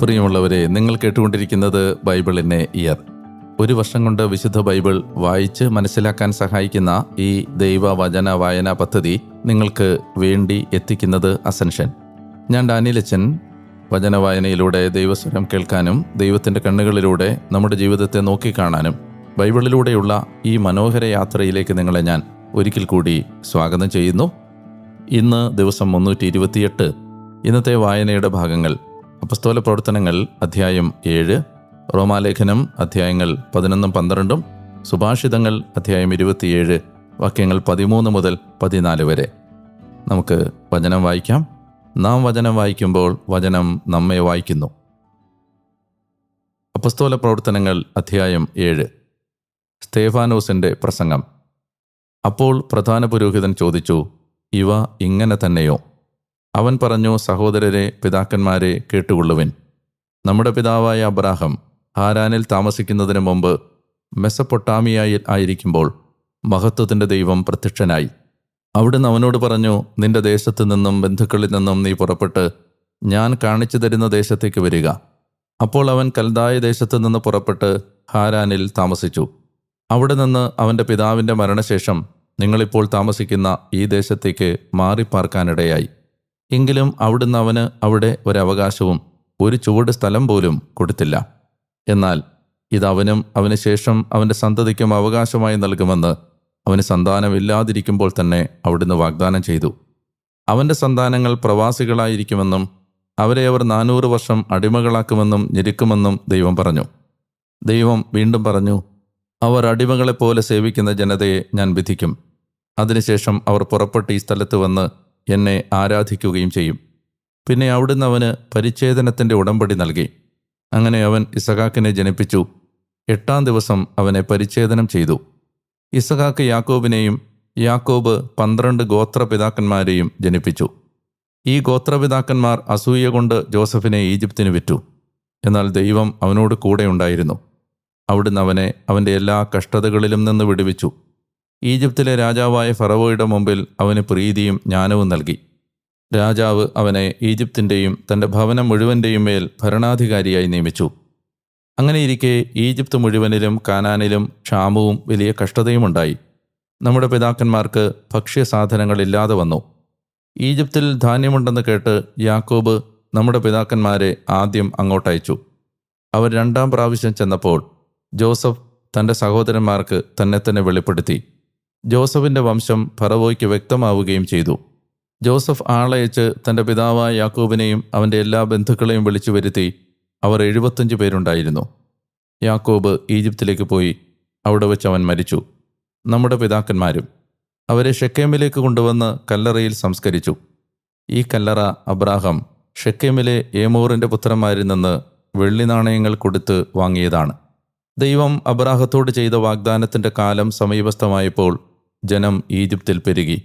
പ്രിയമുള്ളവരെ, നിങ്ങൾ കേട്ടുകൊണ്ടിരിക്കുന്നത് ബൈബിളിനെ ഇയർ. ഒരു വർഷം കൊണ്ട് വിശുദ്ധ ബൈബിൾ വായിച്ച് മനസ്സിലാക്കാൻ സഹായിക്കുന്ന ഈ ദൈവവചന വായനാ പദ്ധതി നിങ്ങൾക്ക് വേണ്ടി എത്തിക്കുന്നത് അസൻഷൻ. ഞാൻ ഡാനിയലച്ചൻ. വചനവായനയിലൂടെ ദൈവസ്വരം കേൾക്കാനും ദൈവത്തിൻ്റെ കണ്ണുകളിലൂടെ നമ്മുടെ ജീവിതത്തെ നോക്കിക്കാണാനും ബൈബിളിലൂടെയുള്ള ഈ മനോഹര യാത്രയിലേക്ക് നിങ്ങളെ ഞാൻ ഒരിക്കൽ കൂടി സ്വാഗതം ചെയ്യുന്നു. ഇന്ന് ദിവസം 328. ഇന്നത്തെ വായനയുടെ ഭാഗങ്ങൾ: അപ്പസ്തോല പ്രവർത്തനങ്ങൾ അധ്യായം 7, റോമാലേഖനം അധ്യായങ്ങൾ 11, 12, സുഭാഷിതങ്ങൾ അധ്യായം 27, വാക്യങ്ങൾ 13 മുതൽ 14 വരെ. നമുക്ക് വചനം വായിക്കാം. നാം വചനം വായിക്കുമ്പോൾ വചനം നമ്മെ വായിക്കുന്നു. അപ്പസ്തോല പ്രവർത്തനങ്ങൾ അധ്യായം 7. സ്തേഫാനോസിൻ്റെ പ്രസംഗം. അപ്പോൾ പ്രധാന പുരോഹിതൻ ചോദിച്ചു, ഇവ ഇങ്ങനെ തന്നെയോ? അവൻ പറഞ്ഞു, സഹോദരരെ, പിതാക്കന്മാരെ, കേട്ടുകൊള്ളുവിൻ. നമ്മുടെ പിതാവായ അബ്രാഹാം ഹാരാനിൽ താമസിക്കുന്നതിന് മുമ്പ് മെസപ്പൊട്ടാമിയയിൽ ആയിരിക്കുമ്പോൾ മഹത്വത്തിൻ്റെ ദൈവം പ്രത്യക്ഷനായി. അവിടുന്ന് അവനോട് പറഞ്ഞു, നിന്റെ ദേശത്തു നിന്നും ബന്ധുക്കളിൽ നിന്നും നീ പുറപ്പെട്ട് ഞാൻ കാണിച്ചു തരുന്ന ദേശത്തേക്ക് വരിക. അപ്പോൾ അവൻ കൽദായ ദേശത്തു നിന്ന് പുറപ്പെട്ട് ഹാരാനിൽ താമസിച്ചു. അവിടെ നിന്ന് അവൻ്റെ പിതാവിൻ്റെ മരണശേഷം നിങ്ങളിപ്പോൾ താമസിക്കുന്ന ഈ ദേശത്തേക്ക് മാറിപ്പാർക്കാനിടയായി. എങ്കിലും അവിടുന്ന് അവന് അവിടെ ഒരവകാശവും ഒരു ചുവട് സ്ഥലം പോലും കൊടുത്തില്ല. എന്നാൽ ഇതവനും അവന് ശേഷം അവൻ്റെ സന്തതിക്കും അവകാശമായി നൽകുമെന്ന് അവന് സന്താനമില്ലാതിരിക്കുമ്പോൾ തന്നെ അവിടുന്ന് വാഗ്ദാനം ചെയ്തു. അവൻ്റെ സന്താനങ്ങൾ പ്രവാസികളായിരിക്കുമെന്നും അവരെ അവർ 400 വർഷം അടിമകളാക്കുമെന്നും ഞെരുക്കുമെന്നും ദൈവം പറഞ്ഞു. ദൈവം വീണ്ടും പറഞ്ഞു, അവർ അടിമകളെപ്പോലെ സേവിക്കുന്ന ജനതയെ ഞാൻ വിധിക്കും. അതിനുശേഷം അവർ പുറപ്പെട്ട് ഈ സ്ഥലത്ത് വന്ന് എന്നെ ആരാധിക്കുകയും ചെയ്യും. പിന്നെ അവിടുന്ന് അവന് പരിച്ഛേദനത്തിൻ്റെ ഉടമ്പടി നൽകി. അങ്ങനെ അവൻ ഇസഹാക്കിനെ ജനിപ്പിച്ചു. 8-ാം ദിവസം അവനെ പരിച്ഛേദനം ചെയ്തു. ഇസഹാക്ക് യാക്കോബിനെയും യാക്കോബ് 12 ഗോത്രപിതാക്കന്മാരെയും ജനിപ്പിച്ചു. ഈ ഗോത്രപിതാക്കന്മാർ അസൂയ കൊണ്ട് ജോസഫിനെ ഈജിപ്തിന് വിറ്റു. എന്നാൽ ദൈവം അവനോട് കൂടെ ഉണ്ടായിരുന്നു. അവിടുന്ന് അവനെ അവൻ്റെ എല്ലാ കഷ്ടതകളിലും നിന്ന് വിടുവിച്ചു. ഈജിപ്തിലെ രാജാവായ ഫറവോയുടെ മുമ്പിൽ അവന് പ്രീതിയും ജ്ഞാനവും നൽകി. രാജാവ് അവനെ ഈജിപ്തിൻ്റെയും തൻ്റെ ഭവനം മുഴുവൻ്റെയും മേൽ ഭരണാധികാരിയായി നിയമിച്ചു. അങ്ങനെയിരിക്കെ ഈജിപ്ത് മുഴുവനിലും കാനാനിലും ക്ഷാമവും വലിയ കഷ്ടതയുമുണ്ടായി. നമ്മുടെ പിതാക്കന്മാർക്ക് ഭക്ഷ്യസാധനങ്ങളില്ലാതെ വന്നു. ഈജിപ്തിൽ ധാന്യമുണ്ടെന്ന് കേട്ട് യാക്കോബ് നമ്മുടെ പിതാക്കന്മാരെ ആദ്യം അങ്ങോട്ടയച്ചു. അവർ 2-ാം പ്രാവശ്യം ചെന്നപ്പോൾ ജോസഫ് തൻ്റെ സഹോദരന്മാർക്ക് തന്നെ വെളിപ്പെടുത്തി. ജോസഫിൻ്റെ വംശം ഫറവോയ്ക്ക് വ്യക്തമാവുകയും ചെയ്തു. ജോസഫ് ആളയച്ച് തൻ്റെ പിതാവായ യാക്കോബിനെയും അവൻ്റെ എല്ലാ ബന്ധുക്കളെയും വിളിച്ചു വരുത്തി. അവർ 75 പേരുണ്ടായിരുന്നു. യാക്കോബ് ഈജിപ്തിലേക്ക് പോയി. അവിടെ വെച്ച് അവൻ മരിച്ചു. നമ്മുടെ പിതാക്കന്മാരും അവരെ ഷെക്കേമിലേക്ക് കൊണ്ടുവന്ന് കല്ലറയിൽ സംസ്കരിച്ചു. ഈ കല്ലറ അബ്രാഹാം ഷെക്കേമിലെ ഏമോറിൻ്റെ പുത്രന്മാരിൽ നിന്ന് വെള്ളി നാണയങ്ങൾ കൊടുത്ത് വാങ്ങിയതാണ്. ദൈവം അബ്രാഹത്തോട് ചെയ്ത വാഗ്ദാനത്തിൻ്റെ കാലം സമീപസ്ഥമായപ്പോൾ ജനം ഈജിപ്തിൽ പെരുകി.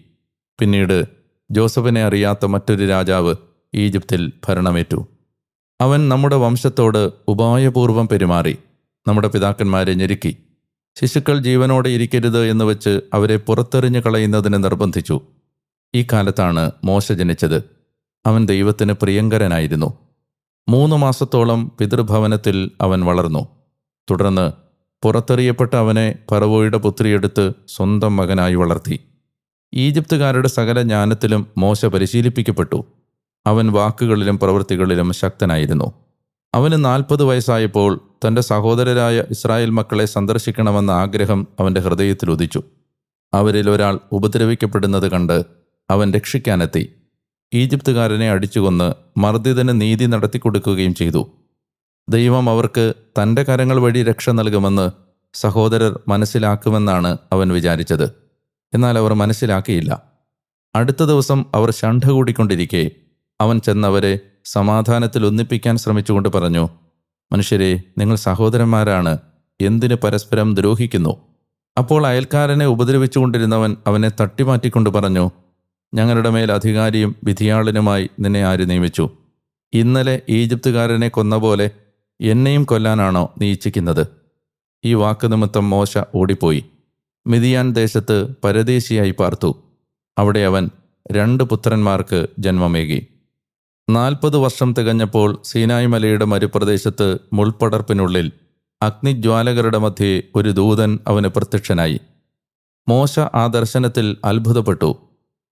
പിന്നീട് ജോസഫിനെ അറിയാത്ത മറ്റൊരു രാജാവ് ഈജിപ്തിൽ ഭരണമേറ്റു. അവൻ നമ്മുടെ വംശത്തോട് ഉപായപൂർവം പെരുമാറി നമ്മുടെ പിതാക്കന്മാരെ ഞെരുക്കി. ശിശുക്കൾ ജീവനോടെ ഇരിക്കരുത് എന്ന് വെച്ച് അവരെ പുറത്തെറിഞ്ഞു കളയുന്നതിന് നിർബന്ധിച്ചു. ഈ കാലത്താണ് മോശ ജനിച്ചത്. അവൻ ദൈവത്തിന് പ്രിയങ്കരനായിരുന്നു. 3 മാസത്തോളം പിതൃഭവനത്തിൽ അവൻ വളർന്നു. തുടർന്ന് പുറത്തെറിയപ്പെട്ട അവനെ ഫറവോയുടെ പുത്രിയെടുത്ത് സ്വന്തം മകനായി വളർത്തി. ഈജിപ്തുകാരുടെ സകല ജ്ഞാനത്തിലും മോശ പരിശീലിപ്പിക്കപ്പെട്ടു. അവൻ വാക്കുകളിലും പ്രവൃത്തികളിലും ശക്തനായിരുന്നു. അവന് 40 വയസ്സായപ്പോൾ തൻ്റെ സഹോദരരായ ഇസ്രായേൽ മക്കളെ സന്ദർശിക്കണമെന്ന ആഗ്രഹം അവൻ്റെ ഹൃദയത്തിൽ ഉദിച്ചു. അവരിൽ ഒരാൾ ഉപദ്രവിക്കപ്പെടുന്നത് കണ്ട് അവൻ രക്ഷിക്കാനെത്തി. ഈജിപ്തുകാരനെ അടിച്ചുകൊന്ന് മർദ്ദിതന് നീതി നടത്തിക്കൊടുക്കുകയും ചെയ്തു. ദൈവം അവർക്ക് തൻ്റെ കരങ്ങൾ വഴി രക്ഷ നൽകുമെന്ന് സഹോദരർ മനസ്സിലാക്കുമെന്നാണ് അവൻ വിചാരിച്ചത്. എന്നാൽ അവർ മനസ്സിലാക്കിയില്ല. അടുത്ത ദിവസം അവർ ശണ്ഠ കൂടിക്കൊണ്ടിരിക്കെ അവൻ ചെന്നവരെ സമാധാനത്തിൽ ഒന്നിപ്പിക്കാൻ ശ്രമിച്ചുകൊണ്ട് പറഞ്ഞു, മനുഷ്യരെ, നിങ്ങൾ സഹോദരന്മാരാണ്, എന്തിന് പരസ്പരം ദ്രോഹിക്കുന്നു? അപ്പോൾ അയൽക്കാരനെ ഉപദ്രവിച്ചുകൊണ്ടിരുന്നവൻ അവനെ തട്ടിമാറ്റിക്കൊണ്ട് പറഞ്ഞു, ഞങ്ങളുടെ മേൽ അധികാരിയും വിധിയാളനുമായി നിന്നെ ആര് നിയമിച്ചു? ഇന്നലെ ഈജിപ്തുകാരനെ കൊന്ന പോലെ എന്നെയും കൊല്ലാനാണോ നീ ഇച്ഛിക്കുന്നത്? ഈ വാക്ക് നിമിത്തം മോശ ഓടിപ്പോയി മിദിയാൻ ദേശത്ത് പരദേശിയായി പാർത്തു. അവിടെ അവൻ 2 പുത്രന്മാർക്ക് ജന്മമേകി. 40 വർഷം തികഞ്ഞപ്പോൾ സീനായ് മലയുടെ മരുപ്രദേശത്ത് മുൾപടർപ്പിനുള്ളിൽ അഗ്നിജ്വാലകരുടെ മധ്യേ ഒരു ദൂതൻ അവന് പ്രത്യക്ഷനായി. മോശ ആ ദർശനത്തിൽ അത്ഭുതപ്പെട്ടു.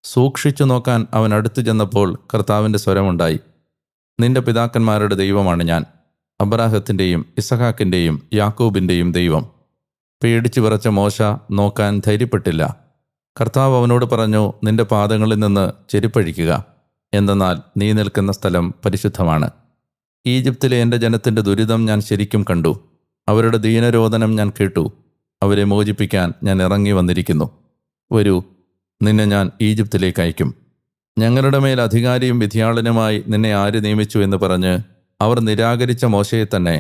സൂക്ഷിച്ചു നോക്കാൻ അവൻ അടുത്തു ചെന്നപ്പോൾ കർത്താവിൻ്റെ സ്വരമുണ്ടായി, നിന്റെ പിതാക്കന്മാരുടെ ദൈവമാണ് ഞാൻ, അബ്രാഹത്തിൻ്റെയും ഇസഹാക്കിൻ്റെയും യാക്കോബിൻ്റെയും ദൈവം. പേടിച്ചു വിറച്ച മോശ നോക്കാൻ ധൈര്യപ്പെട്ടില്ല. കർത്താവ് അവനോട് പറഞ്ഞു, നിന്റെ പാദങ്ങളിൽ നിന്ന് ചെരുപ്പഴിക്കുക, എന്തെന്നാൽ നീ നിൽക്കുന്ന സ്ഥലം പരിശുദ്ധമാണ്. ഈജിപ്തിലെ എൻ്റെ ജനത്തിൻ്റെ ദുരിതം ഞാൻ ശരിക്കും കണ്ടു. അവരുടെ ദീനരോദനം ഞാൻ കേട്ടു. അവരെ മോചിപ്പിക്കാൻ ഞാൻ ഇറങ്ങി വന്നിരിക്കുന്നു. വരൂ, നിന്നെ ഞാൻ ഈജിപ്തിലേക്ക് അയക്കും. ഞങ്ങളുടെ മേൽ അധികാരിയും വിധിയാളനുമായി നിന്നെ ആര് നിയമിച്ചു എന്ന് പറഞ്ഞ് അവർ നിരാകരിച്ച മോശയെ തന്നെ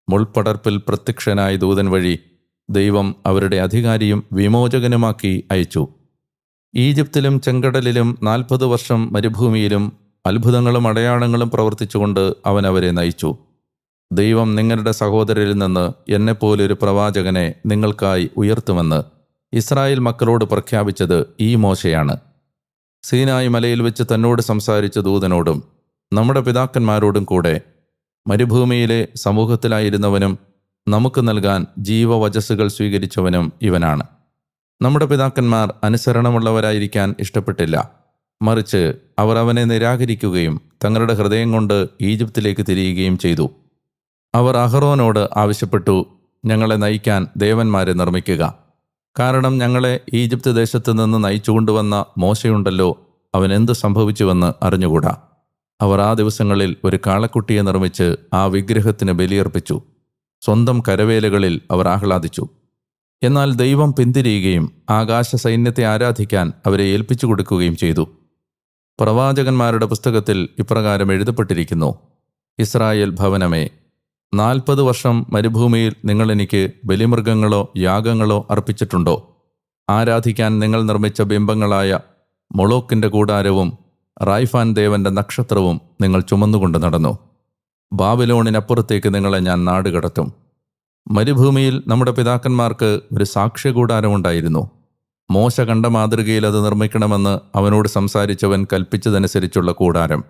മുൾപടർപ്പിൽ പ്രത്യക്ഷനായ ദൂതൻ വഴി ദൈവം അവരുടെ അധികാരിയും വിമോചകനുമാക്കി അയച്ചു. ഈജിപ്തിലും ചെങ്കടലിലും 40 വർഷം മരുഭൂമിയിലും അത്ഭുതങ്ങളും അടയാളങ്ങളും പ്രവർത്തിച്ചുകൊണ്ട് അവൻ അവരെ നയിച്ചു. ദൈവം നിങ്ങളുടെ സഹോദരരിൽ നിന്ന് എന്നെപ്പോലൊരു പ്രവാചകനെ നിങ്ങൾക്കായി ഉയർത്തുമെന്ന് ഇസ്രായേൽ മക്കളോട് പ്രഖ്യാപിച്ചത് ഈ മോശയാണ്. സീനായി മലയിൽ വെച്ച് തന്നോട് സംസാരിച്ച ദൂതനോടും നമ്മുടെ പിതാക്കന്മാരോടും കൂടെ മരുഭൂമിയിലെ സമൂഹത്തിലായിരുന്നവനും നമുക്ക് നൽകാൻ ജീവവചസ്സുകൾ സ്വീകരിച്ചവനും ഇവനാണ്. നമ്മുടെ പിതാക്കന്മാർ അനുസരണമുള്ളവരായിരിക്കാൻ ഇഷ്ടപ്പെട്ടില്ല. മറിച്ച് അവർ അവനെ നിരാകരിക്കുകയും തങ്ങളുടെ ഹൃദയം കൊണ്ട് ഈജിപ്തിലേക്ക് തിരിയുകയും ചെയ്തു. അവർ അഹറോനോട് ആവശ്യപ്പെട്ടു, ഞങ്ങളെ നയിക്കാൻ ദേവന്മാരെ നിർമ്മിക്കുക. കാരണം ഞങ്ങളെ ഈജിപ്ത് ദേശത്ത് നിന്ന് നയിച്ചുകൊണ്ടുവന്ന മോശയുണ്ടല്ലോ, അവൻ എന്തു സംഭവിച്ചുവെന്ന് അറിഞ്ഞുകൂടാ. അവർ ആ ദിവസങ്ങളിൽ ഒരു കാളക്കുട്ടിയെ നിർമ്മിച്ച് ആ വിഗ്രഹത്തിന് ബലിയർപ്പിച്ചു. സ്വന്തം കരവേലകളിൽ അവർ ആഹ്ലാദിച്ചു. എന്നാൽ ദൈവം പിന്തിരിയുകയും ആകാശ സൈന്യത്തെ ആരാധിക്കാൻ അവരെ ഏൽപ്പിച്ചു കൊടുക്കുകയും ചെയ്തു. പ്രവാചകന്മാരുടെ പുസ്തകത്തിൽ ഇപ്രകാരം എഴുതപ്പെട്ടിരിക്കുന്നു, ഇസ്രായേൽ ഭവനമേ, 40 വർഷം മരുഭൂമിയിൽ നിങ്ങൾ എനിക്ക് ബലിമൃഗങ്ങളോ യാഗങ്ങളോ അർപ്പിച്ചിട്ടുണ്ടോ? ആരാധിക്കാൻ നിങ്ങൾ നിർമ്മിച്ച ബിംബങ്ങളായ മൊളോക്കിൻ്റെ കൂടാരവും റായ്ഫാൻ ദേവന്റെ നക്ഷത്രവും നിങ്ങൾ ചുമന്നുകൊണ്ട് നടന്നു. ബാബിലോണിനപ്പുറത്തേക്ക് നിങ്ങളെ ഞാൻ നാടുകടത്തും. മരുഭൂമിയിൽ നമ്മുടെ പിതാക്കന്മാർക്ക് ഒരു സാക്ഷ്യകൂടാരമുണ്ടായിരുന്നു. മോശ കണ്ട മാതൃകയിൽ അത് നിർമ്മിക്കണമെന്ന് അവനോട് സംസാരിച്ചവൻ കൽപ്പിച്ചതനുസരിച്ചുള്ള കൂടാരം.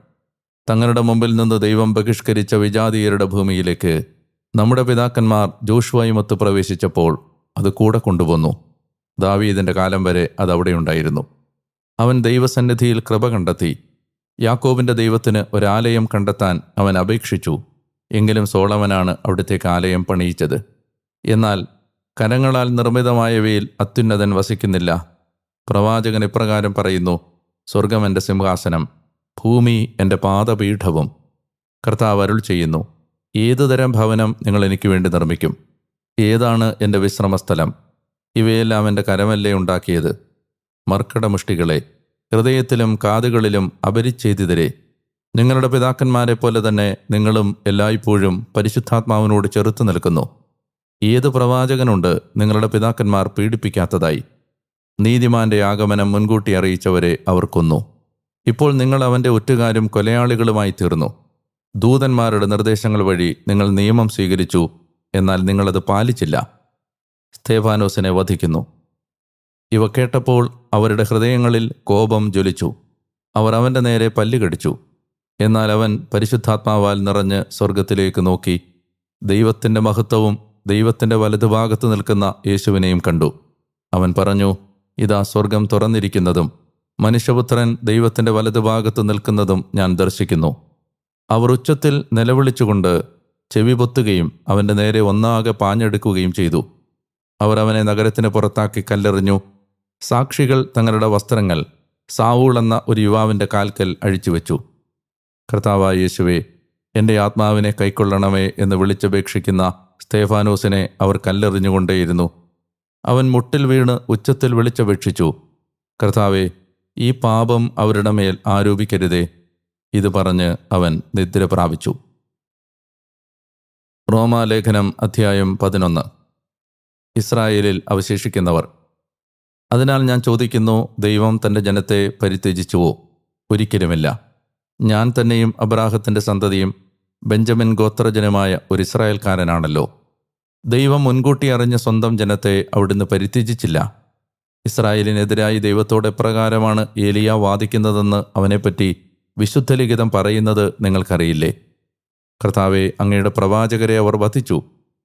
തങ്ങളുടെ മുമ്പിൽ നിന്ന് ദൈവം ബഹിഷ്കരിച്ച വിജാതീയരുടെ ഭൂമിയിലേക്ക് നമ്മുടെ പിതാക്കന്മാർ ജോഷുവയുമൊത്ത് പ്രവേശിച്ചപ്പോൾ അത് കൂടെ കൊണ്ടുവന്നു. ദാവീദിൻ്റെ കാലം വരെ അതവിടെയുണ്ടായിരുന്നു. അവൻ ദൈവസന്നിധിയിൽ കൃപ കണ്ടെത്തി. യാക്കോബിൻ്റെ ദൈവത്തിന് ഒരാലയം കണ്ടെത്താൻ അവൻ അപേക്ഷിച്ചു. എങ്കിലും സോളമനാണ് അവിടുത്തേക്ക് ആലയം പണിയിച്ചത്. എന്നാൽ കരങ്ങളാൽ നിർമ്മിതമായവയിൽ അത്യുന്നതൻ വസിക്കുന്നില്ല. പ്രവാചകൻ ഇപ്രകാരം പറയുന്നു, സ്വർഗം എൻ്റെ സിംഹാസനം, ഭൂമി എൻ്റെ പാദപീഠവും. കർത്താവ് അരുൾ ചെയ്യുന്നു, ഏതുതരം ഭവനം നിങ്ങൾ എനിക്ക് വേണ്ടി നിർമ്മിക്കും? ഏതാണ് എൻ്റെ വിശ്രമസ്ഥലം? ഇവയെല്ലാം എൻ്റെ കരമല്ലേ ഉണ്ടാക്കിയത്? മർക്കടമുഷ്ടികളെ, ഹൃദയത്തിലും കാതുകളിലും അപരിച്ഛേദിതരെ, നിങ്ങളുടെ പിതാക്കന്മാരെ പോലെ തന്നെ നിങ്ങളും എല്ലായ്പ്പോഴും പരിശുദ്ധാത്മാവിനോട് ചെറുത്തു നിൽക്കുന്നു. ഏത് പ്രവാചകനുണ്ട് നിങ്ങളുടെ പിതാക്കന്മാർ പീഡിപ്പിക്കാത്തതായി? നീതിമാന്റെ ആഗമനം മുൻകൂട്ടി അറിയിച്ചവരെ അവർ കൊന്നു. ഇപ്പോൾ നിങ്ങൾ അവൻ്റെ ഒറ്റുകാരും കൊലയാളികളുമായി തീർന്നു. ദൂതന്മാരുടെ നിർദ്ദേശങ്ങൾ വഴി നിങ്ങൾ നിയമം സ്വീകരിച്ചു, എന്നാൽ നിങ്ങളത് പാലിച്ചില്ല. സ്തേഫാനോസിനെ വധിക്കുന്നു. ഇവ കേട്ടപ്പോൾ അവരുടെ ഹൃദയങ്ങളിൽ കോപം ജ്വലിച്ചു. അവർ അവൻ്റെ നേരെ പല്ലുകടിച്ചു. എന്നാൽ അവൻ പരിശുദ്ധാത്മാവാൽ നിറഞ്ഞ് സ്വർഗത്തിലേക്ക് നോക്കി ദൈവത്തിൻ്റെ മഹത്വവും ദൈവത്തിൻ്റെ വലതുഭാഗത്ത് നിൽക്കുന്ന യേശുവിനെയും കണ്ടു. അവൻ പറഞ്ഞു, ഇതാ സ്വർഗം തുറന്നിരിക്കുന്നതും മനുഷ്യപുത്രൻ ദൈവത്തിൻ്റെ വലതുഭാഗത്ത് നിൽക്കുന്നതും ഞാൻ ദർശിക്കുന്നു. അവർ ഉച്ചത്തിൽ നിലവിളിച്ചുകൊണ്ട് ചെവി പൊത്തുകയും അവൻ്റെ നേരെ ഒന്നാകെ പാഞ്ഞെടുക്കുകയും ചെയ്തു. അവർ അവനെ നഗരത്തിന് പുറത്താക്കി കല്ലെറിഞ്ഞു. സാക്ഷികൾ തങ്ങളുടെ വസ്ത്രങ്ങൾ സാവൂൾ എന്ന ഒരു യുവാവിൻ്റെ കാൽക്കൽ അഴിച്ചുവെച്ചു. കർത്താവായ യേശുവേ, എൻ്റെ ആത്മാവിനെ കൈക്കൊള്ളണമേ എന്ന് വിളിച്ചപേക്ഷിക്കുന്ന സ്തേഫാനോസിനെ അവർ കല്ലെറിഞ്ഞുകൊണ്ടേയിരുന്നു. അവൻ മുട്ടിൽ വീണ് ഉച്ചത്തിൽ വിളിച്ചപേക്ഷിച്ചു, കർത്താവേ, ഈ പാപം അവരുടെ മേൽ ആരോപിക്കരുതേ. ഇത് പറഞ്ഞ് അവൻ നിദ്ര പ്രാപിച്ചു. റോമാലേഖനം അധ്യായം 11. ഇസ്രായേലിൽ അവശേഷിക്കുന്നവർ. അതിനാൽ ഞാൻ ചോദിക്കുന്നു, ദൈവം തൻ്റെ ജനത്തെ പരിത്യജിച്ചുവോ? ഒരിക്കലുമില്ല. ഞാൻ തന്നെയും അബ്രാഹത്തിൻ്റെ സന്തതിയും ബെഞ്ചമിൻ ഗോത്രജനുമായ ഒരു ഇസ്രായേൽക്കാരനാണല്ലോ. ദൈവം മുൻകൂട്ടി അറിഞ്ഞ സ്വന്തം ജനത്തെ അവിടുന്ന് പരിത്യജിച്ചില്ല. ഇസ്രായേലിനെതിരായി ദൈവത്തോട് എപ്രകാരമാണ് ഏലിയ വാദിക്കുന്നതെന്ന് അവനെപ്പറ്റി വിശുദ്ധലിഖിതം പറയുന്നത് നിങ്ങൾക്കറിയില്ലേ? കർത്താവേ, അങ്ങയുടെ പ്രവാചകരെ അവർ വധിച്ചു,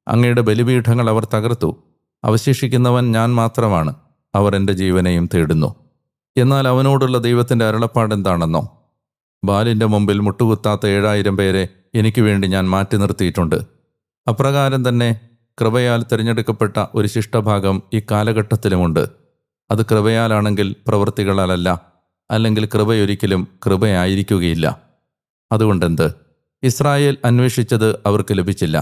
അങ്ങയുടെ ബലിപീഠങ്ങൾ അവർ തകർത്തു. അവശേഷിക്കുന്നവൻ ഞാൻ മാത്രമാണ്. അവർ എൻ്റെ ജീവനെയും തേടുന്നു. എന്നാൽ അവനോടുള്ള ദൈവത്തിൻ്റെ അരുളപ്പാടെന്താണെന്നോ? ബാലിൻ്റെ മുമ്പിൽ മുട്ടുകുത്താത്ത 7000 പേരെ എനിക്ക് വേണ്ടി ഞാൻ മാറ്റി നിർത്തിയിട്ടുണ്ട്. അപ്രകാരം തന്നെ കൃപയാൽ തിരഞ്ഞെടുക്കപ്പെട്ട ഒരു ശിഷ്ടഭാഗം ഈ കാലഘട്ടത്തിലുമുണ്ട്. അത് കൃപയാലാണെങ്കിൽ പ്രവൃത്തികളാലല്ല, അല്ലെങ്കിൽ കൃപയൊരിക്കലും കൃപയായിരിക്കുകയില്ല. അതുകൊണ്ടെന്ത്? ഇസ്രായേൽ അന്വേഷിച്ചത് അവർക്ക് ലഭിച്ചില്ല.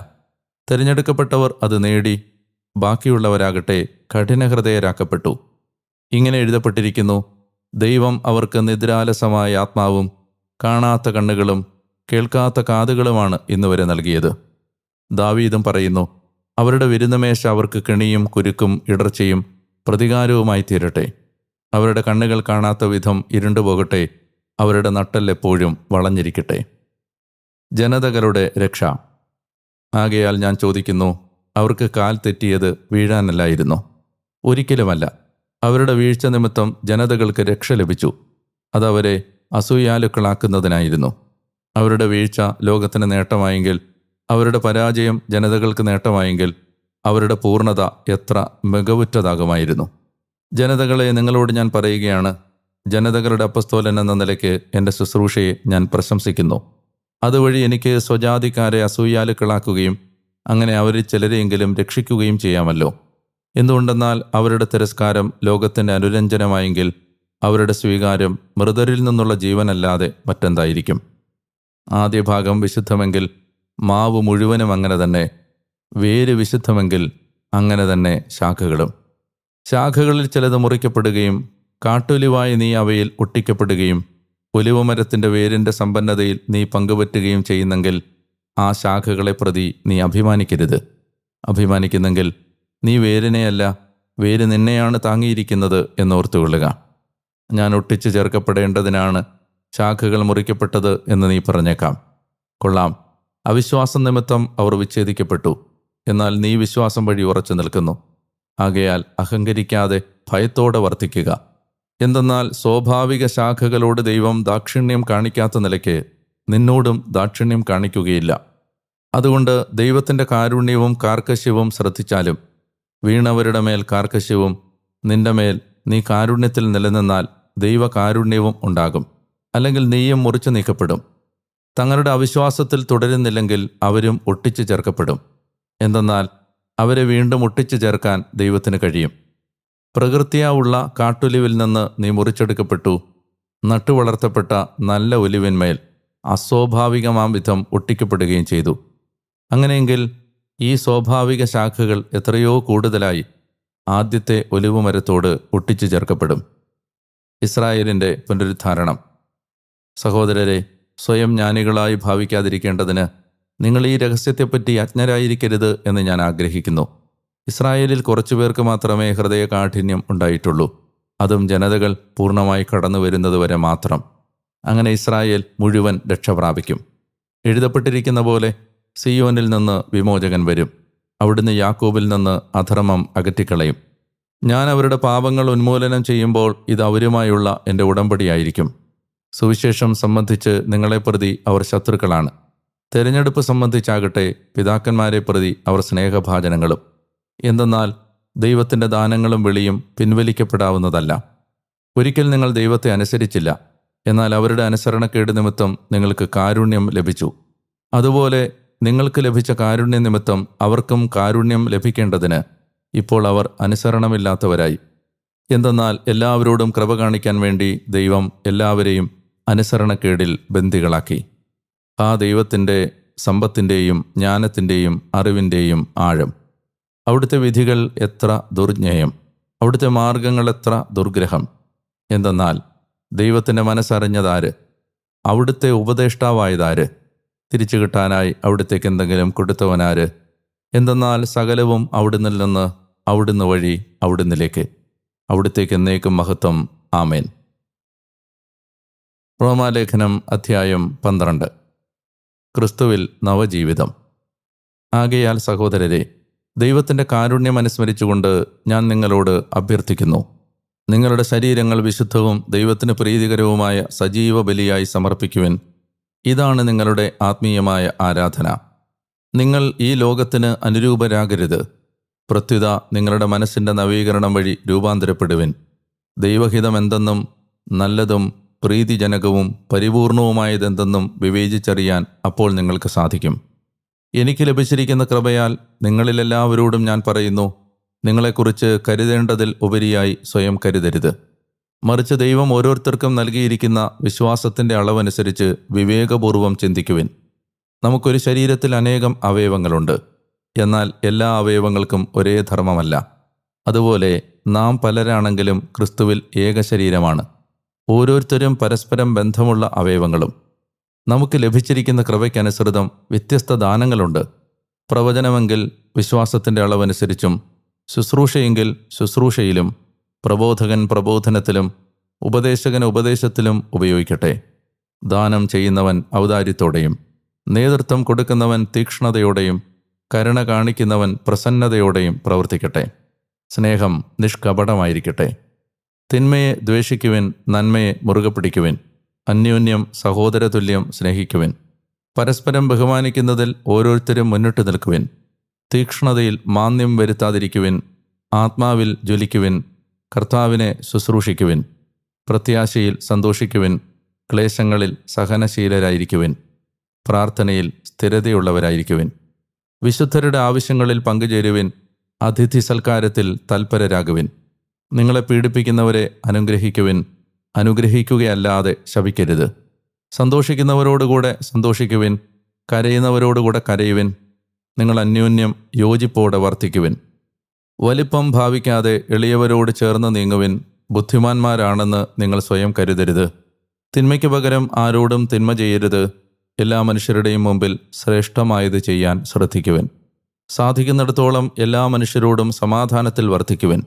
തിരഞ്ഞെടുക്കപ്പെട്ടവർ അത് നേടി, ബാക്കിയുള്ളവരാകട്ടെ കഠിനഹൃദയരാക്കപ്പെട്ടു. ഇങ്ങനെ എഴുതപ്പെട്ടിരിക്കുന്നു: ദൈവം അവർക്ക് നിദ്രാലസമായ ആത്മാവും കാണാത്ത കണ്ണുകളും കേൾക്കാത്ത കാതുകളുമാണ് ഇന്നുവരെ നൽകിയത്. ദാവീദും പറയുന്നു: അവരുടെ വിരുന്നുമേശ അവർക്ക് കെണിയും കുരുക്കും ഇടർച്ചയും പ്രതികാരവുമായി തീരട്ടെ. അവരുടെ കണ്ണുകൾ കാണാത്ത വിധം ഇരുണ്ടുപോകട്ടെ. അവരുടെ നട്ടെല്ല് എപ്പോഴും വളഞ്ഞിരിക്കട്ടെ. ജനതകളുടെ രക്ഷ. ആകയാൽ ഞാൻ ചോദിക്കുന്നു, അവർക്ക് കാൽ തെറ്റിയത് വീഴാനല്ലായിരുന്നോ? ഒരിക്കലുമല്ല. അവരുടെ വീഴ്ച നിമിത്തം ജനതകൾക്ക് രക്ഷ ലഭിച്ചു. അതവരെ അസൂയാലുക്കളാക്കുന്നതിനായിരുന്നു. അവരുടെ വീഴ്ച ലോകത്തിന് നേട്ടമായെങ്കിൽ, അവരുടെ പരാജയം ജനതകൾക്ക് നേട്ടമായെങ്കിൽ, അവരുടെ പൂർണ്ണത എത്ര മികവുറ്റതാകുമായിരുന്നു. ജനതകളെ, നിങ്ങളോട് ഞാൻ പറയുകയാണ്, ജനതകളുടെ അപ്പസ്തോലൻ എന്ന നിലയ്ക്ക് എൻ്റെ ശുശ്രൂഷയെ ഞാൻ പ്രശംസിക്കുന്നു. അതുവഴി എനിക്ക് സ്വജാതിക്കാരെ അസൂയാലുക്കളാക്കുകയും അങ്ങനെ അവരിൽ ചിലരെയെങ്കിലും രക്ഷിക്കുകയും ചെയ്യാമല്ലോ. എന്തുകൊണ്ടെന്നാൽ അവരുടെ തിരസ്കാരം ലോകത്തിൻ്റെ അനുരഞ്ജനമായെങ്കിൽ, അവരുടെ സ്വീകാരം മൃതരിൽ നിന്നുള്ള ജീവനല്ലാതെ മറ്റെന്തായിരിക്കും? ആദ്യ ഭാഗം വിശുദ്ധമെങ്കിൽ മാവ് മുഴുവനും അങ്ങനെ തന്നെ. വേര് വിശുദ്ധമെങ്കിൽ അങ്ങനെ തന്നെ ശാഖകളും. ശാഖകളിൽ ചിലത് മുറിക്കപ്പെടുകയും കാട്ടൊലിവായി നീ അവയിൽ ഒട്ടിക്കപ്പെടുകയും ഒലിവുമരത്തിൻ്റെ വേരിൻ്റെ സമ്പന്നതയിൽ നീ പങ്കുപറ്റുകയും ചെയ്യുന്നെങ്കിൽ ആ ശാഖകളെ പ്രതി നീ അഭിമാനിക്കരുത്. അഭിമാനിക്കുന്നെങ്കിൽ നീ വേരിനെയല്ല, വേര് നിന്നെയാണ് താങ്ങിയിരിക്കുന്നത് എന്നോർത്തുകൊള്ളുക. ഞാൻ ഒട്ടിച്ചു ചേർക്കപ്പെടേണ്ടതിനാണ് ശാഖകൾ മുറിക്കപ്പെട്ടത് എന്ന് നീ പറഞ്ഞേക്കാം. കൊള്ളാം, അവിശ്വാസം നിമിത്തം അവർ വിച്ഛേദിക്കപ്പെട്ടു. എന്നാൽ നീ വിശ്വാസം വഴി ഉറച്ചു നിൽക്കുന്നു. ആകയാൽ അഹങ്കരിക്കാതെ ഭയത്തോടെ വർത്തിക്കുക. എന്തെന്നാൽ സ്വാഭാവിക ശാഖകളോട് ദൈവം ദാക്ഷിണ്യം കാണിക്കാത്ത നിലയ്ക്ക് നിന്നോടും ദാക്ഷിണ്യം കാണിക്കുകയില്ല. അതുകൊണ്ട് ദൈവത്തിൻ്റെ കാരുണ്യവും കാർക്കശ്യവും ശ്രദ്ധിച്ചാലും വീണവരുടെ മേൽ കാർക്കശ്യവും നിന്റെ മേൽ നീ കാരുണ്യത്തിൽ നിലനിന്നാൽ ദൈവകാരുണ്യവും ഉണ്ടാകും. അല്ലെങ്കിൽ നീയും മുറിച്ചു നീക്കപ്പെടും. തങ്ങളുടെ അവിശ്വാസത്തിൽ തുടരുന്നില്ലെങ്കിൽ അവരും ഒട്ടിച്ചു ചേർക്കപ്പെടും. എന്തെന്നാൽ അവരെ വീണ്ടും ഒട്ടിച്ചു ചേർക്കാൻ ദൈവത്തിന് കഴിയും. പ്രകൃത്യാ ഉള്ള കാട്ടൊലിവിൽ നിന്ന് നീ മുറിച്ചെടുക്കപ്പെട്ടു, നട്ടുവളർത്തപ്പെട്ട നല്ല ഒലിവിന്മേൽ അസ്വാഭാവികമാം വിധം ഒട്ടിക്കപ്പെടുകയും ചെയ്തു. അങ്ങനെയെങ്കിൽ ഈ സ്വാഭാവിക ശാഖകൾ എത്രയോ കൂടുതലായി ആദ്യത്തെ ഒലിവുമരത്തോട് ഒട്ടിച്ചു ചേർക്കപ്പെടും. ഇസ്രായേലിൻ്റെ പുനരുദ്ധാരണം. സഹോദരരെ, സ്വയം ജ്ഞാനികളായി ഭാവിക്കാതിരിക്കേണ്ടതിന് നിങ്ങൾ ഈ രഹസ്യത്തെപ്പറ്റി അജ്ഞരായിരിക്കരുത് എന്ന് ഞാൻ ആഗ്രഹിക്കുന്നു. ഇസ്രായേലിൽ കുറച്ചുപേർക്ക് മാത്രമേ ഹൃദയകാഠിന്യം ഉണ്ടായിട്ടുള്ളൂ. അതും ജനതകൾ പൂർണ്ണമായി കടന്നു വരുന്നതുവരെ മാത്രം. അങ്ങനെ ഇസ്രായേൽ മുഴുവൻ രക്ഷപ്രാപിക്കും. എഴുതപ്പെട്ടിരിക്കുന്ന പോലെ സിയോനിൽ നിന്ന് വിമോചകൻ വരും. അവിടുന്ന് യാക്കോബിൽ നിന്ന് അധർമ്മം അകറ്റിക്കളയും. ഞാൻ അവരുടെ പാപങ്ങൾ ഉന്മൂലനം ചെയ്യുമ്പോൾ ഇത് അവരുമായുള്ള എൻ്റെ ഉടമ്പടിയായിരിക്കും. സുവിശേഷം സംബന്ധിച്ച് നിങ്ങളെ പ്രതി അവർ ശത്രുക്കളാണ്. തെരഞ്ഞെടുപ്പ് സംബന്ധിച്ചാകട്ടെ പിതാക്കന്മാരെ പ്രതി അവർ സ്നേഹഭാജനങ്ങളും. എന്തെന്നാൽ ദൈവത്തിൻ്റെ ദാനങ്ങളും വിളിയും പിൻവലിക്കപ്പെടാവുന്നതല്ല. ഒരിക്കൽ നിങ്ങൾ ദൈവത്തെ അനുസരിച്ചില്ല, എന്നാൽ അവരുടെ അനുസരണക്കേട് നിമിത്തം നിങ്ങൾക്ക് കാരുണ്യം ലഭിച്ചു. അതുപോലെ നിങ്ങൾക്ക് ലഭിച്ച കാരുണ്യ നിമിത്തം അവർക്കും കാരുണ്യം ലഭിക്കേണ്ടതിന് ഇപ്പോൾ അവർ അനുസരണമില്ലാത്തവരായി. എന്തെന്നാൽ എല്ലാവരോടും കൃപ കാണിക്കാൻ വേണ്ടി ദൈവം എല്ലാവരെയും അനുസരണക്കേടിൽ ബന്ദികളാക്കി. ആ ദൈവത്തിൻ്റെ സമ്പത്തിൻ്റെയും ജ്ഞാനത്തിൻ്റെയും അറിവിൻ്റെയും ആഴം! അവിടുത്തെ വിധികൾ എത്ര ദുർജ്ഞേയം! അവിടുത്തെ മാർഗങ്ങൾ എത്ര ദുർഗ്രഹം! എന്തെന്നാൽ ദൈവത്തിൻ്റെ മനസ്സറിഞ്ഞതാര്? അവിടുത്തെ ഉപദേഷ്ടാവായതാര്? തിരിച്ചു കിട്ടാനായി അവിടുത്തേക്ക് എന്തെങ്കിലും കൊടുത്തവനാര്? എന്തെന്നാൽ സകലവും അവിടുന്നിൽ നിന്ന്, അവിടുന്ന് വഴി അവിടുന്നിലേക്ക്, അവിടുത്തേക്ക് എന്നേക്കും മഹത്വം. ആമേൻ. റോമാലേഖനം അധ്യായം 12. ക്രിസ്തുവിൽ നവജീവിതം. ആകയാൽ സഹോദരരെ, ദൈവത്തിൻ്റെ കാരുണ്യം അനുസ്മരിച്ചുകൊണ്ട് ഞാൻ നിങ്ങളോട് അഭ്യർത്ഥിക്കുന്നു. നിങ്ങളുടെ ശരീരങ്ങൾ വിശുദ്ധവും ദൈവത്തിന് പ്രീതികരവുമായ സജീവ ബലിയായി സമർപ്പിക്കുവിൻ. ഇതാണ് നിങ്ങളുടെ ആത്മീയമായ ആരാധന. നിങ്ങൾ ഈ ലോകത്തിന് അനുരൂപരാകരുത്. പ്രത്യുത നിങ്ങളുടെ മനസ്സിൻ്റെ നവീകരണം വഴി രൂപാന്തരപ്പെടുവിൻ. ദൈവഹിതം എന്തെന്നും നല്ലതും പ്രീതിജനകവും പരിപൂർണവുമായതെന്തെന്നും വിവേചിച്ചറിയാൻ അപ്പോൾ നിങ്ങൾക്ക് സാധിക്കും. എനിക്ക് ലഭിച്ചിരിക്കുന്ന കൃപയാൽ നിങ്ങളിലെല്ലാവരോടും ഞാൻ പറയുന്നു, നിങ്ങളെക്കുറിച്ച് കരുതേണ്ടതിൽ ഉപരിയായി സ്വയം കരുതരുത്. മറിച്ച് ദൈവം ഓരോരുത്തർക്കും നൽകിയിരിക്കുന്ന വിശ്വാസത്തിൻ്റെ അളവനുസരിച്ച് വിവേകപൂർവം ചിന്തിക്കുവിൻ. നമുക്കൊരു ശരീരത്തിൽ അനേകം അവയവങ്ങളുണ്ട്. എന്നാൽ എല്ലാ അവയവങ്ങൾക്കും ഒരേ ധർമ്മമല്ല. അതുപോലെ നാം പലരാണെങ്കിലും ക്രിസ്തുവിൽ ഏക ശരീരമാണ്, ഓരോരുത്തരും പരസ്പരം ബന്ധമുള്ള അവയവങ്ങളും. നമുക്ക് ലഭിച്ചിരിക്കുന്ന കൃപയ്ക്കനുസൃതം വ്യത്യസ്ത ദാനങ്ങളുണ്ട്. പ്രവചനമെങ്കിൽ വിശ്വാസത്തിൻ്റെ അളവനുസരിച്ചും, ശുശ്രൂഷയെങ്കിൽ ശുശ്രൂഷയിലും, പ്രബോധകൻ പ്രബോധനത്തിലും, ഉപദേശകൻ ഉപദേശത്തിലും ഉപയോഗിക്കട്ടെ. ദാനം ചെയ്യുന്നവൻ ഔദാര്യത്തോടെയും, നേതൃത്വം കൊടുക്കുന്നവൻ തീക്ഷ്ണതയോടെയും, കരുണ കാണിക്കുന്നവൻ പ്രസന്നതയോടെയും പ്രവർത്തിക്കട്ടെ. സ്നേഹം നിഷ്കപടമായിരിക്കട്ടെ. തിന്മയെ ദ്വേഷിക്കുവിൻ, നന്മയെ മുറുകെ പിടിക്കുവിൻ. അന്യോന്യം സഹോദരതുല്യം സ്നേഹിക്കുവിൻ. പരസ്പരം ബഹുമാനിക്കുന്നതിൽ ഓരോരുത്തരും മുന്നിട്ട് നിൽക്കുവിൻ. തീക്ഷ്ണതയിൽ മാന്ദ്യം വരുത്താതിരിക്കുവിൻ. ആത്മാവിൽ ജ്വലിക്കുവിൻ. കർത്താവിനെ ശുശ്രൂഷിക്കുവിൻ. പ്രത്യാശയിൽ സന്തോഷിക്കുവിൻ. ക്ലേശങ്ങളിൽ സഹനശീലരായിരിക്കുവിൻ. പ്രാർത്ഥനയിൽ സ്ഥിരതയുള്ളവരായിരിക്കുവിൻ. വിശുദ്ധരുടെ ആവശ്യങ്ങളിൽ പങ്കുചേരുവിൻ. അതിഥി സൽക്കാരത്തിൽ തൽപരരാകുവിൻ. നിങ്ങളെ പീഡിപ്പിക്കുന്നവരെ അനുഗ്രഹിക്കുവിൻ. അനുഗ്രഹിക്കുകയല്ലാതെ ശപിക്കരുത്. സന്തോഷിക്കുന്നവരോടുകൂടെ സന്തോഷിക്കുവിൻ. കരയുന്നവരോടുകൂടെ കരയുവിൻ. നിങ്ങൾ അന്യോന്യം യോജിപ്പോടെ വർത്തിക്കുവിൻ. വലിപ്പം ഭാവിക്കാതെ എളിയവരോട് ചേർന്ന് നീങ്ങുവിൻ. ബുദ്ധിമാന്മാരാണെന്ന് നിങ്ങൾ സ്വയം കരുതരുത്. തിന്മയ്ക്ക് പകരം ആരോടും തിന്മ ചെയ്യരുത്. എല്ലാ മനുഷ്യരുടെയും മുമ്പിൽ ശ്രേഷ്ഠമായത് ചെയ്യാൻ ശ്രദ്ധിക്കുവിൻ. സാധിക്കുന്നിടത്തോളം എല്ലാ മനുഷ്യരോടും സമാധാനത്തിൽ വർത്തിക്കുവിൻ.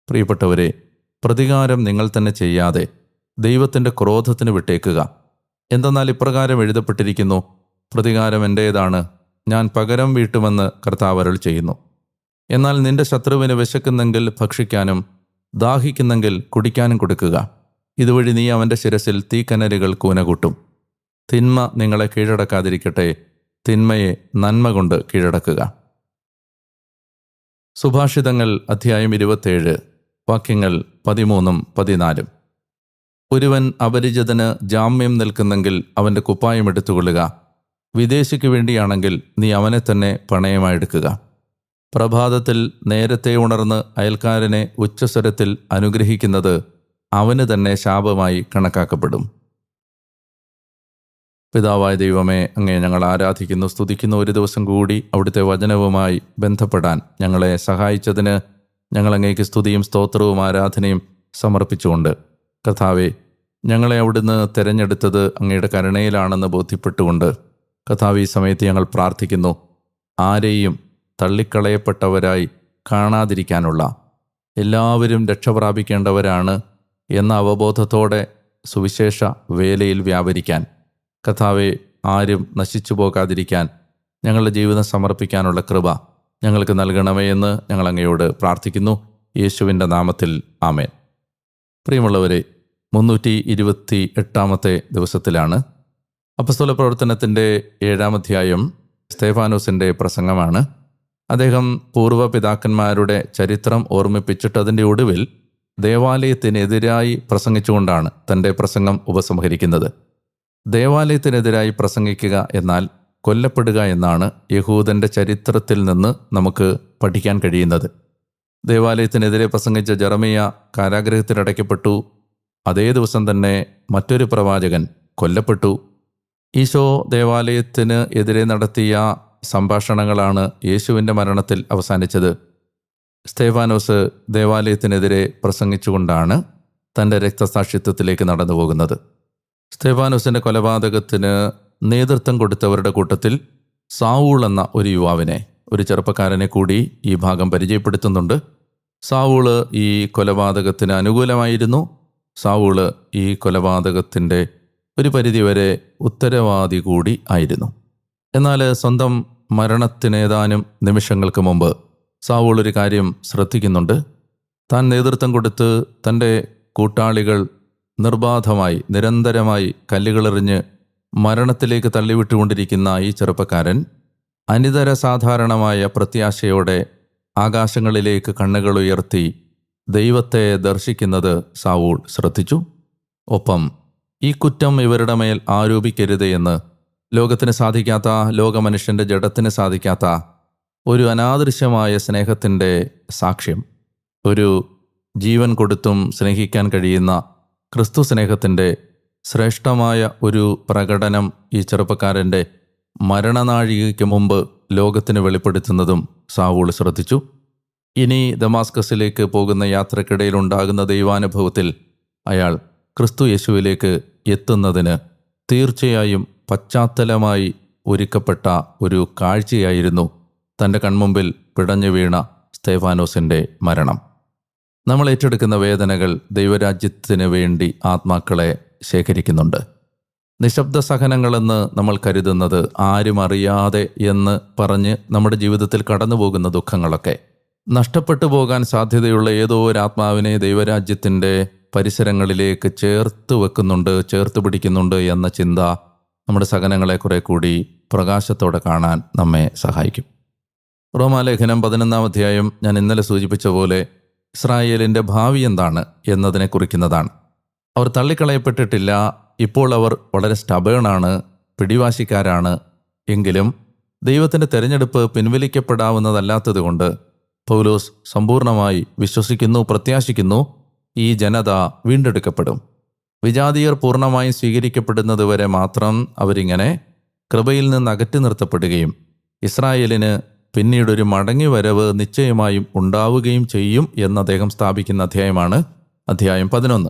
പ്രിയപ്പെട്ടവരെ, പ്രതികാരം നിങ്ങൾ തന്നെ ചെയ്യാതെ ദൈവത്തിൻ്റെ ക്രോധത്തിന് വിട്ടേക്കുക. എന്തെന്നാൽ ഇപ്രകാരം എഴുതപ്പെട്ടിരിക്കുന്നു, പ്രതികാരം എൻ്റേതാണ്, ഞാൻ പകരം വീട്ടുമെന്ന് കർത്താവ് അരുൾ ചെയ്യുന്നു. എന്നാൽ നിന്റെ ശത്രുവിന് വിശക്കുന്നെങ്കിൽ ഭക്ഷിക്കാനും ദാഹിക്കുന്നെങ്കിൽ കുടിക്കാനും കൊടുക്കുക. ഇതുവഴി നീ അവൻ്റെ ശിരസിൽ തീക്കനലുകൾ കൂനകൂട്ടും. തിന്മ നിങ്ങളെ കീഴടക്കാതിരിക്കട്ടെ, തിന്മയെ നന്മ കൊണ്ട് കീഴടക്കുക. സുഭാഷിതങ്ങൾ അധ്യായം 27, വാക്യങ്ങൾ 13-14. ഒരുവൻ അപരിചിതന് ജാമ്യം നിൽക്കുന്നെങ്കിൽ അവൻ്റെ കുപ്പായം എടുത്തുകൊള്ളുക. വിദേശിക്ക് വേണ്ടിയാണെങ്കിൽ നീ അവനെ തന്നെ പണയമായെടുക്കുക. പ്രഭാതത്തിൽ നേരത്തെ ഉണർന്ന് അയൽക്കാരനെ ഉച്ചസ്വരത്തിൽ അനുഗ്രഹിക്കുന്നത് അവന് തന്നെ ശാപമായി കണക്കാക്കപ്പെടും. പിതാവായ ദൈവമേ, അങ്ങയെ ഞങ്ങൾ ആരാധിക്കുന്നു, സ്തുതിക്കുന്നു. ഒരു ദിവസം കൂടി അവിടുത്തെ വചനവുമായി ബന്ധപ്പെടാൻ ഞങ്ങളെ സഹായിച്ചതിന് ഞങ്ങൾ അങ്ങേക്ക് സ്തുതിയും സ്തോത്രവും ആരാധനയും സമർപ്പിച്ചുകൊണ്ട്, കർത്താവേ, ഞങ്ങളെ അവിടുന്ന് തിരഞ്ഞെടുത്തത് അങ്ങയുടെ കരുണയിലാണെന്ന് ബോധ്യപ്പെട്ടുകൊണ്ട്, കർത്താവ്, ഈ സമയത്ത് ഞങ്ങൾ പ്രാർത്ഥിക്കുന്നു. ആരെയും തള്ളിക്കളയപ്പെട്ടവരായി കാണാതിരിക്കാനുള്ള, എല്ലാവരും രക്ഷപ്രാപിക്കേണ്ടവരാണ് എന്ന അവബോധത്തോടെ സുവിശേഷ വേലയിൽ വ്യാപരിക്കാൻ, കർത്താവെ, ആരും നശിച്ചു പോകാതിരിക്കാൻ ഞങ്ങളുടെ ജീവിതം സമർപ്പിക്കാനുള്ള കൃപ ഞങ്ങൾക്ക് നൽകണമേ എന്ന് ഞങ്ങൾ അങ്ങയോട് പ്രാർത്ഥിക്കുന്നു. യേശുവിൻ്റെ നാമത്തിൽ ആമേൻ. പ്രിയമുള്ളവരെ, 328 ദിവസത്തിലാണ്. അപ്പസ്തോല പ്രവർത്തനത്തിൻ്റെ 7-ാം അധ്യായം സ്തേഫാനോസിൻ്റെ പ്രസംഗമാണ്. അദ്ദേഹം പൂർവ്വപിതാക്കന്മാരുടെ ചരിത്രം ഓർമ്മിപ്പിച്ചിട്ട് അതിൻ്റെ ഒടുവിൽ ദേവാലയത്തിനെതിരായി പ്രസംഗിച്ചുകൊണ്ടാണ് തൻ്റെ പ്രസംഗം ഉപസംഹരിക്കുന്നത്. ദേവാലയത്തിനെതിരായി പ്രസംഗിക്കുക എന്നാൽ കൊല്ലപ്പെടുക എന്നാണ് യഹൂദൻ്റെ ചരിത്രത്തിൽ നിന്ന് നമുക്ക് പഠിക്കാൻ കഴിയുന്നത്. ദേവാലയത്തിനെതിരെ പ്രസംഗിച്ച ജെറമിയ കാരാഗൃഹത്തിലടയ്ക്കപ്പെട്ടു. അതേ ദിവസം തന്നെ മറ്റൊരു പ്രവാചകൻ കൊല്ലപ്പെട്ടു. ഈശോ ദേവാലയത്തിന് എതിരെ നടത്തിയ സംഭാഷണങ്ങളാണ് യേശുവിൻ്റെ മരണത്തിൽ അവസാനിച്ചത്. സ്തേഫാനോസ് ദേവാലയത്തിനെതിരെ പ്രസംഗിച്ചുകൊണ്ടാണ് തൻ്റെ രക്തസാക്ഷിത്വത്തിലേക്ക് നടന്നു പോകുന്നത്. സ്തേഫാനോസിൻ്റെ കൊലപാതകത്തിന് നേതൃത്വം കൊടുത്തവരുടെ കൂട്ടത്തിൽ സാവൂൾ എന്ന ഒരു യുവാവിനെ, ഒരു ചെറുപ്പക്കാരനെ കൂടി ഈ ഭാഗം പരിചയപ്പെടുത്തുന്നുണ്ട്. സാവൂള് ഈ കൊലപാതകത്തിന് അനുകൂലമായിരുന്നു. സാവൂള് ഈ കൊലപാതകത്തിൻ്റെ ഒരു പരിധിവരെ ഉത്തരവാദി കൂടി ആയിരുന്നു. എന്നാൽ സ്വന്തം മരണത്തിനേതാനും നിമിഷങ്ങൾക്ക് മുമ്പ് സാവൂൾ ഒരു കാര്യം ശ്രദ്ധിക്കുന്നുണ്ട്. താൻ നേതൃത്വം കൊടുത്ത് തൻ്റെ കൂട്ടാളികൾ നിർബാധമായി നിരന്തരമായി കല്ലുകളെറിഞ്ഞ് മരണത്തിലേക്ക് തള്ളിവിട്ടുകൊണ്ടിരിക്കുന്ന ഈ ചെറുപ്പക്കാരൻ അനിതര സാധാരണമായ പ്രത്യാശയോടെ ആകാശങ്ങളിലേക്ക് കണ്ണുകൾ ഉയർത്തി ദൈവത്തെ ദർശിക്കുന്നത് സാവൂൾ ശ്രദ്ധിച്ചു. ഒപ്പം ഈ കുറ്റം ഇവരുടെ മേൽ ആരോപിക്കരുത് എന്ന് ലോകത്തിന് സാധിക്കാത്ത, ലോകമനുഷ്യൻ്റെ ജഡത്തിന് സാധിക്കാത്ത ഒരു അനാദൃശ്യമായ സ്നേഹത്തിൻ്റെ സാക്ഷ്യം, ഒരു ജീവൻ കൊടുത്തും സ്നേഹിക്കാൻ കഴിയുന്ന ക്രിസ്തു സ്നേഹത്തിൻ്റെ ശ്രേഷ്ഠമായ ഒരു പ്രകടനം ഈ ചെറുപ്പക്കാരൻ്റെ മരണനാഴികയ്ക്ക് മുമ്പ് ലോകത്തിന് വെളിപ്പെടുത്തുന്നതും സാവൂൾ ശ്രദ്ധിച്ചു. ഇനി ദമാസ്കസിലേക്ക് പോകുന്ന യാത്രക്കിടയിലുണ്ടാകുന്ന ദൈവാനുഭവത്തിൽ അയാൾ ക്രിസ്തു യേശുവിലേക്ക് എത്തുന്നതിന് തീർച്ചയായും പശ്ചാത്തലമായി ഒരുക്കപ്പെട്ട ഒരു കാഴ്ചയായിരുന്നു തൻ്റെ കൺമുമ്പിൽ പിടഞ്ഞു വീണ സ്തേഫാനോസിൻ്റെ മരണം. നമ്മൾ ഏറ്റെടുക്കുന്ന വേദനകൾ ദൈവരാജ്യത്തിന് വേണ്ടി ആത്മാക്കളെ ശേഖരിക്കുന്നുണ്ട്. നിശബ്ദ സഹനങ്ങളെന്ന് നമ്മൾ കരുതുന്നത് ആരും അറിയാതെ എന്ന് പറഞ്ഞ് നമ്മുടെ ജീവിതത്തിൽ കടന്നു പോകുന്ന ദുഃഖങ്ങളൊക്കെ നഷ്ടപ്പെട്ടു പോകാൻ സാധ്യതയുള്ള ഏതോ ഒരു ആത്മാവിനെ ദൈവരാജ്യത്തിൻ്റെ പരിസരങ്ങളിലേക്ക് ചേർത്ത് വെക്കുന്നുണ്ട്, ചേർത്ത് പിടിക്കുന്നുണ്ട് എന്ന ചിന്ത നമ്മുടെ സഹനങ്ങളെ കുറെ കൂടി പ്രകാശത്തോടെ കാണാൻ നമ്മെ സഹായിക്കും. റോമാലേഖനം 11-ാം അധ്യായം ഞാൻ ഇന്നലെ സൂചിപ്പിച്ച പോലെ ഇസ്രായേലിൻ്റെ ഭാവി എന്താണ് എന്നതിനെ കുറിക്കുന്നതാണ്. അവർ തള്ളിക്കളയപ്പെട്ടിട്ടില്ല. ഇപ്പോൾ അവർ വളരെ സ്റ്റബേണാണ്, പിടിവാശിക്കാരാണ്. എങ്കിലും ദൈവത്തിൻ്റെ തെരഞ്ഞെടുപ്പ് പിൻവലിക്കപ്പെടാവുന്നതല്ലാത്തതുകൊണ്ട് പൗലോസ് സമ്പൂർണമായി വിശ്വസിക്കുന്നു, പ്രത്യാശിക്കുന്നു, ഈ ജനത വീണ്ടെടുക്കപ്പെടും. വിജാതീയർ പൂർണ്ണമായും സ്വീകരിക്കപ്പെടുന്നതുവരെ മാത്രം അവരിങ്ങനെ കൃപയിൽ നിന്ന് അകറ്റി നിർത്തപ്പെടുകയും ഇസ്രായേലിന് പിന്നീടൊരു മടങ്ങിവരവ് നിശ്ചയമായും ഉണ്ടാവുകയും ചെയ്യും എന്ന് അദ്ദേഹം സ്ഥാപിക്കുന്ന അധ്യായമാണ് അധ്യായം 11.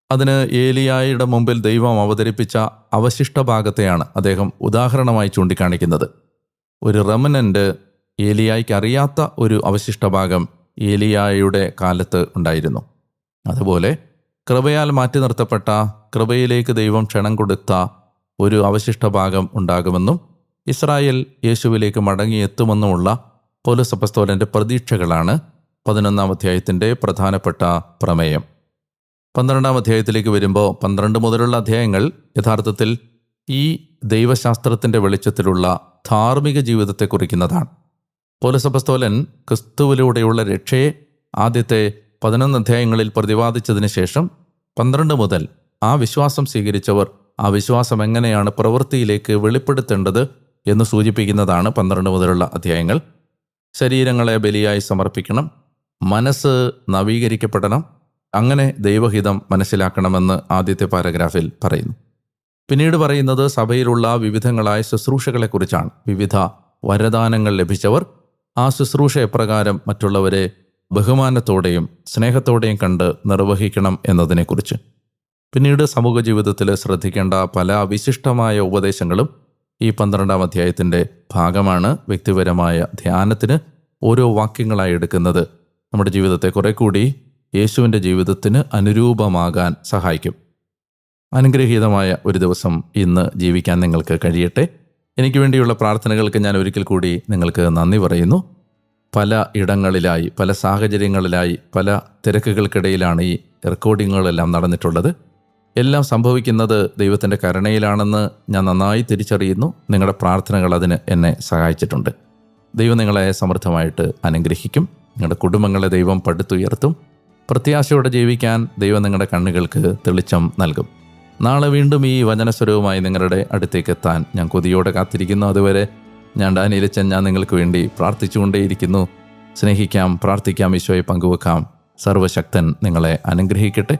അതിന് ഏലിയായുടെ മുമ്പിൽ ദൈവം അവതരിപ്പിച്ച അവശിഷ്ട ഭാഗത്തെയാണ് അദ്ദേഹം ഉദാഹരണമായി ചൂണ്ടിക്കാണിക്കുന്നത്. ഒരു റെമനൻ്റ്, ഏലിയായ്ക്ക് അറിയാത്ത ഒരു അവശിഷ്ട ഭാഗം ഏലിയായുടെ കാലത്ത് ഉണ്ടായിരുന്നു. അതുപോലെ കൃപയാൽ മാറ്റി നിർത്തപ്പെട്ട, കൃപയിലേക്ക് ദൈവം ക്ഷണം കൊടുത്ത ഒരു അവശിഷ്ട ഭാഗം ഉണ്ടാകുമെന്നും ഇസ്രായേൽ യേശുവിലേക്ക് മടങ്ങിയെത്തുമെന്നുമുള്ള പൗലോസ് അപ്പോസ്തലൻ്റെ പ്രതീക്ഷകളാണ് 11-ാം അധ്യായത്തിൻ്റെ പ്രധാനപ്പെട്ട പ്രമേയം. 12-ാം അധ്യായത്തിലേക്ക് വരുമ്പോൾ 12 മുതലുള്ള അധ്യായങ്ങൾ യഥാർത്ഥത്തിൽ ഈ ദൈവശാസ്ത്രത്തിൻ്റെ വെളിച്ചത്തിലുള്ള ധാർമ്മിക ജീവിതത്തെ കുറിക്കുന്നതാണ്. പൗലോസ് അപ്പോസ്തലൻ ക്രിസ്തുവിലൂടെയുള്ള രക്ഷയെ ആദ്യത്തെ 11 അധ്യായങ്ങളിൽ പ്രതിപാദിച്ചതിന് ശേഷം 12 മുതൽ ആ വിശ്വാസം സ്വീകരിച്ചവർ ആ വിശ്വാസം എങ്ങനെയാണ് പ്രവൃത്തിയിലേക്ക് വെളിപ്പെടുത്തേണ്ടത് എന്ന് സൂചിപ്പിക്കുന്നതാണ് 12 മുതലുള്ള അധ്യായങ്ങൾ. ശരീരങ്ങളെ ബലിയായി സമർപ്പിക്കണം, മനസ്സ് നവീകരിക്കപ്പെടണം, അങ്ങനെ ദൈവഹിതം മനസ്സിലാക്കണമെന്ന് ആദ്യത്തെ പാരഗ്രാഫിൽ പറയുന്നു. പിന്നീട് പറയുന്നത് സഭയിലുള്ള വിവിധങ്ങളായ ശുശ്രൂഷകളെക്കുറിച്ചാണ്. വിവിധ വരദാനങ്ങൾ ലഭിച്ചവർ ആ ശുശ്രൂഷ എപ്രകാരം മറ്റുള്ളവരെ ബഹുമാനത്തോടെയും സ്നേഹത്തോടെയും കണ്ട് നിർവഹിക്കണം എന്നതിനെക്കുറിച്ച്. പിന്നീട് സമൂഹ ജീവിതത്തിൽ ശ്രദ്ധിക്കേണ്ട പല വിശിഷ്ടമായ ഉപദേശങ്ങളും ഈ 12-ാം അധ്യായത്തിൻ്റെ ഭാഗമാണ്. വ്യക്തിപരമായ ധ്യാനത്തിന് ഓരോ വാക്യങ്ങളായി എടുക്കുന്നത് നമ്മുടെ ജീവിതത്തെ കുറെ കൂടി യേശുവിൻ്റെ ജീവിതത്തിന് അനുരൂപമാകാൻ സഹായിക്കും. അനുഗ്രഹീതമായ ഒരു ദിവസം ഇന്ന് ജീവിക്കാൻ നിങ്ങൾക്ക് കഴിയട്ടെ. എനിക്ക് വേണ്ടിയുള്ള പ്രാർത്ഥനകൾക്ക് ഞാൻ ഒരിക്കൽ കൂടി നിങ്ങൾക്ക് നന്ദി പറയുന്നു. പല ഇടങ്ങളിലായി, പല സാഹചര്യങ്ങളിലായി, പല തിരക്കുകൾക്കിടയിലാണ് ഈ റെക്കോർഡിങ്ങുകളെല്ലാം നടന്നിട്ടുള്ളത്. എല്ലാം സംഭവിക്കുന്നത് ദൈവത്തിൻ്റെ കരുണയിലാണെന്ന് ഞാൻ നന്നായി തിരിച്ചറിയുന്നു. നിങ്ങളുടെ പ്രാർത്ഥനകൾ അതിന് എന്നെ സഹായിച്ചിട്ടുണ്ട്. ദൈവം നിങ്ങളെ സമൃദ്ധമായിട്ട് അനുഗ്രഹിക്കും. നിങ്ങളുടെ കുടുംബങ്ങളെ ദൈവം പടുത്തുയർത്തും. പ്രത്യാശയോടെ ജീവിക്കാൻ ദൈവം നിങ്ങളുടെ കണ്ണുകൾക്ക് തെളിച്ചം നൽകും. നാളെ വീണ്ടും ഈ വചനസ്വരവുമായി നിങ്ങളുടെ അടുത്തേക്ക് എത്താൻ ഞാൻ കൊതിയോടെ കാത്തിരിക്കുന്നു. അതുവരെ ഞാൻ ഡാനിയേലച്ചൻ, ഞാൻ നിങ്ങൾക്ക് വേണ്ടി പ്രാർത്ഥിച്ചുകൊണ്ടേയിരിക്കുന്നു. സ്നേഹിക്കാം, പ്രാർത്ഥിക്കാം, ഈശോയെ പങ്കുവെക്കാം. സർവശക്തൻ നിങ്ങളെ അനുഗ്രഹിക്കട്ടെ.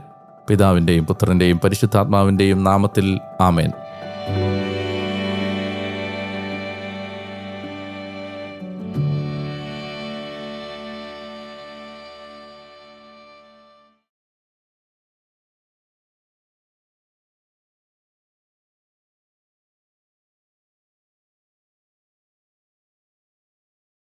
പിതാവിൻ്റെയും പുത്രൻ്റെയും പരിശുദ്ധാത്മാവിൻ്റെയും നാമത്തിൽ ആമേൻ.